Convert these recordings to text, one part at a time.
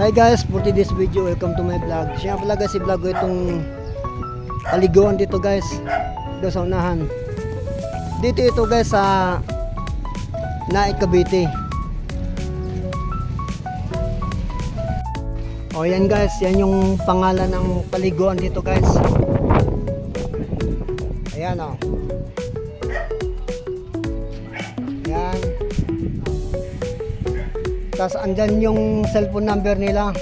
Hi guys, for today's video, welcome to my vlog. Siya pala guys, i-vlog ko itong paliguan dito guys, dito sa unahan. Dito ito guys sa Naik, Cavite. O yan guys, yan yung pangalan ng paliguan dito guys. Ayan o. Ayan. Tapos andyan yung cellphone number nila.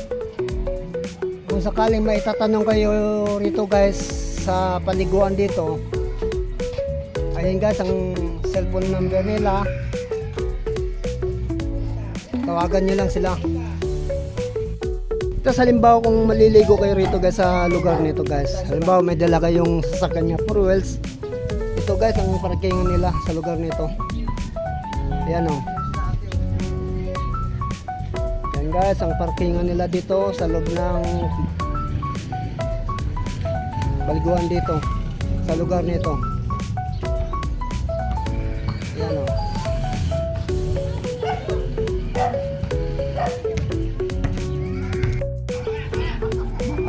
Kung sakaling may tatanong kayo rito guys sa paliguan dito, ayan guys ang cellphone number nila. Tawagan nyo lang sila. Tapos halimbawa kung maliligo kayo rito guys sa lugar nito guys, halimbawa may dala kayong sasakyan niya 4 wheels, ito guys ang parkingan nila sa lugar nito. Ayan o. Ayan guys ang parkingan nila dito sa loob ng paliguan dito sa lugar nito. Ayan o.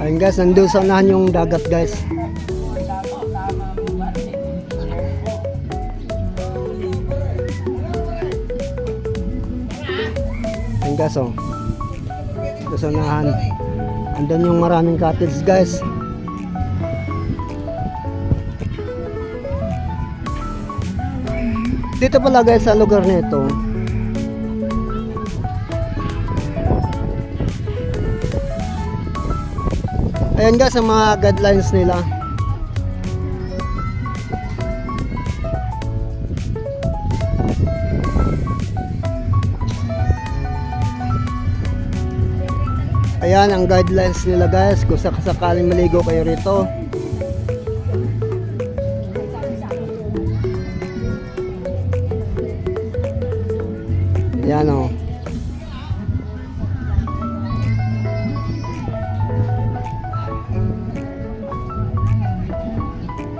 Ayan guys, nandun sa unahan yung dagat guys. Ayan guys oh. Nandun sa unahan. Andun yung maraming cottage guys. Dito pala guys sa lugar nito, ayan guys ang mga guidelines nila. Ayan ang guidelines nila guys kung sakaling maligo kayo rito. Ayan o.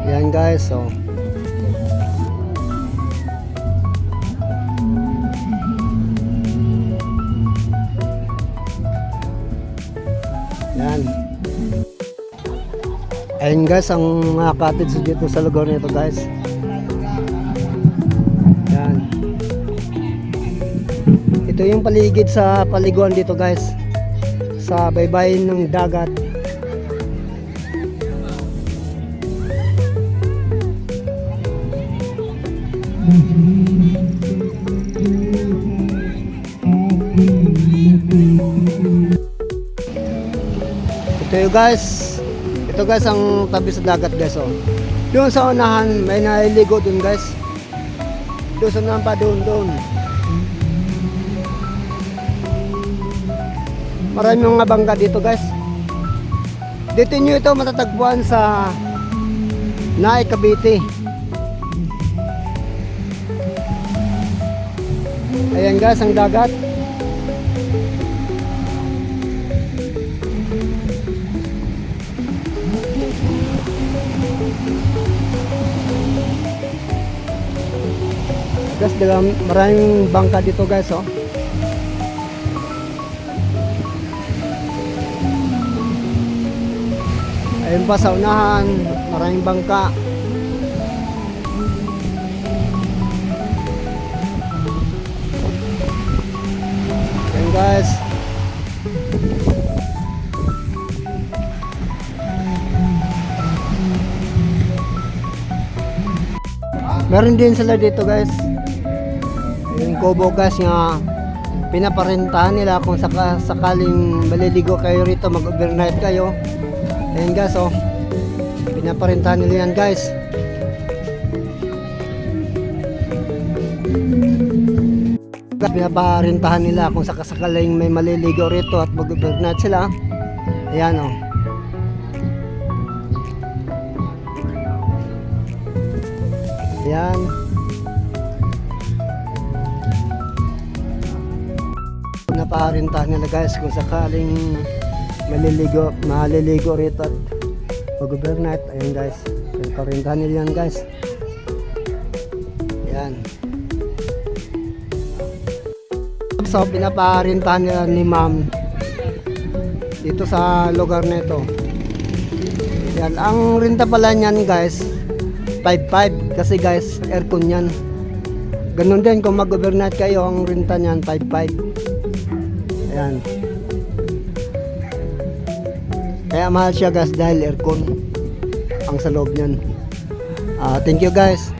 Yan guys, so yan. Ayun guys ang mga cottage dito sa lugar nito guys. Yan. Ito yung paligid sa paliguan dito guys, sa baybayin ng dagat. Ito guys ang tabi sa dagat guys oh. Doon sa unahan may naliligo doon guys. Doon sa unahan pa doon. Maraming mga bangka dito guys. Dito nyo ito matatagpuan sa Naik, Cavite. Ayan guys ang dagat. Guys, maraming bangka dito guys oh. Ayun pa sa unahan, maraming bangka. Ayan guys. Meron din sila dito guys yung kubo guys nga pinaparentahan nila kung sakaling maliligo kayo rito, mag-overnight kayo. Ayan guys oh, pinaparentahan nila yan guys. Pinaparentahan nila kung sakaling may maliligo rito at mag-overnight sila. Ayan oh. Ayan. Pinaparentahan nila guys kung sakaling maliligo rito at mag-overnight. Ayan guys, pinaparentahan nila yan guys. Ayan. So pinaparentahan nila ni ma'am dito sa lugar na ito. Yan, ang renta pala niyan guys 5.5 kasi guys aircon yan. Ganun din kung mag-overnight kayo, ang renta niyan 5.5. Ayan. Kaya mahal siya guys dahil aircon ang sa loob niyan. Thank you guys.